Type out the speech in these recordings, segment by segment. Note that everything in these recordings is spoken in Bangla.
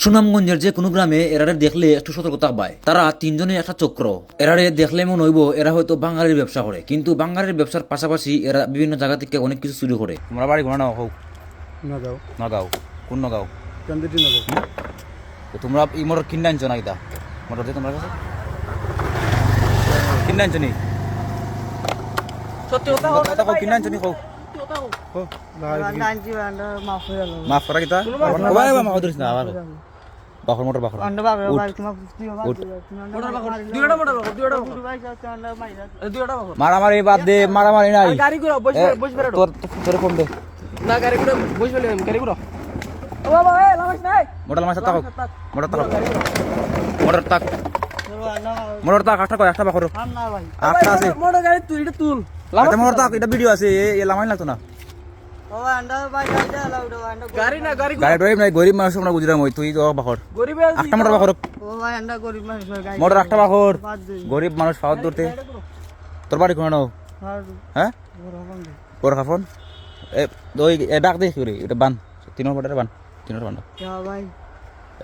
সুনামগঞ্জের যে কোনো গ্রামে এরারে দেখলে একটু সতর্কতা পায়। তারা তিনজনে একটা চক্র। এরারে দেখলে মনে হইব এরা হয়তো বাঙালির ব্যবসা করে, কিন্তু বাঙালির ব্যবসার পাশাপাশি এরা বিভিন্ন জায়গা থেকে অনেক কিছু চুরি করে। তোমরা বাড়ি ঘোরা নাও হোক নগাঁও নগাঁও, কোন নগাঁও? কান্দিটি নগাঁও। তো তোমরা এই মোটর কিনে আনছো না? এটা মোটর দিয়ে তোমরা কাছে কিনে আনছো নি? সত্যি কথা কথা কিনে আনছো নি? হোক ও নাইনটি মাফ হয়ে গেল মাফ করা কিতা মাফ ধরিস না আবার বাখর মোটর বাখর অন্য বাবা ভাই তোমার দিও ভাই মোটর বাকর দুইটা মোটর বাকর দুইটা ভাই যাচ্ছে অন্য মাইরা দুইটা বাকর মারামারি বাদ দে, মারামারি নাই। গাড়ি ঘুরা বস বেরো তোর ফোন দে। না গাড়ি ঘুরা বস বেরো গাড়ি ঘুরা ও বাবা এই লামাস নাই মোটর মাছ তাক মোটর তাক মোটর তাক মোটর তাক আটটা কয় একটা বাখর না ভাই আটটা আছে মোটর গাড়ি তুই এটা তুল এটা মোটর তাক, এটা ভিডিও আছে, এ লামাই লাগতো না। ও আন্ডা ভাই যা লাউডো আন্ডা গাড়ি না গাড়ি গাড়ি ড্রাইভ নাই, গরিব মানুষ আমরা বুঝলাম। ওই তুই তো বাখর গরিবে একটা মোটর বাখর ও ভাই আন্ডা গরিব মানুষ গাড়ি মোটর একটা বাখর বাদ দে গরিব মানুষ ফাওয়ার ধরতে। তোর বাড়ি কোনো নাও? হ্যাঁ ওর খাফন ওই ডাক দে করে এটা বান তিনের পটারে বান তিনের বান। ভাই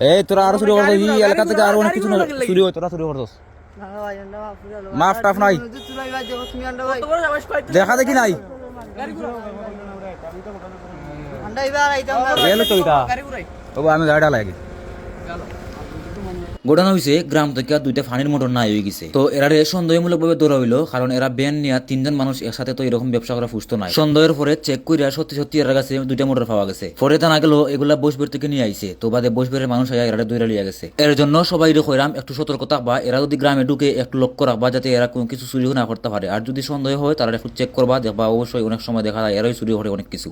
এই তোরা আরো চুরি করছিস, এই এলাকা থেকে আরো অনেক কিছু চুরি হয়, তোরা চুরি করছিস। না ভাই আন্ডা মাফ হয়ে গেল মাফ টাফ নাই, তুই ভাই যাও তুমি আন্ডা ভাই কত বড় যাবাস কই দেখা দেখি নাই। গাড়ি ঘুরা আন্ডা এবার আইতাম না এলো তো এটা গাড়ি ঘুরাই ও আমি গাড়িটা লাগে। ঘটনা হয়েছে গ্রাম থেকে দুইটা ফানির মোটর নাই হয়ে গেছে। তো এরারে সন্দেহমূলক ভাবে ধরা হইলো, কারণ এরা ব্যান নিয়ে তিনজন মানুষ একসাথে তো এরকম ব্যবসা করা সুস্থ নাই। সন্দেহের পরে চেক কইরা সত্যি সত্যি এর কাছে দুইটা মোটর পাওয়া গেছে। পরে তা না গেল এগুলা বসবের থেকে নিয়ে আইছে, তো বাদে বসবের মানুষ আয়া এরা দৌড়া লিয়া গেছে। এর জন্য সবাই কইরাম একটু সতর্কতা বা এরা যদি গ্রামে ঢুকে একটু লক্ষ্য রাখবা যাতে এরা কোনো কিছু চুরি না করতে পারে। আর যদি সন্দেহ হয় তারা একটু চেক করবা, দেখবা অবশ্যই অনেক সময় দেখা যায় এরাই চুরি করে অনেক কিছু।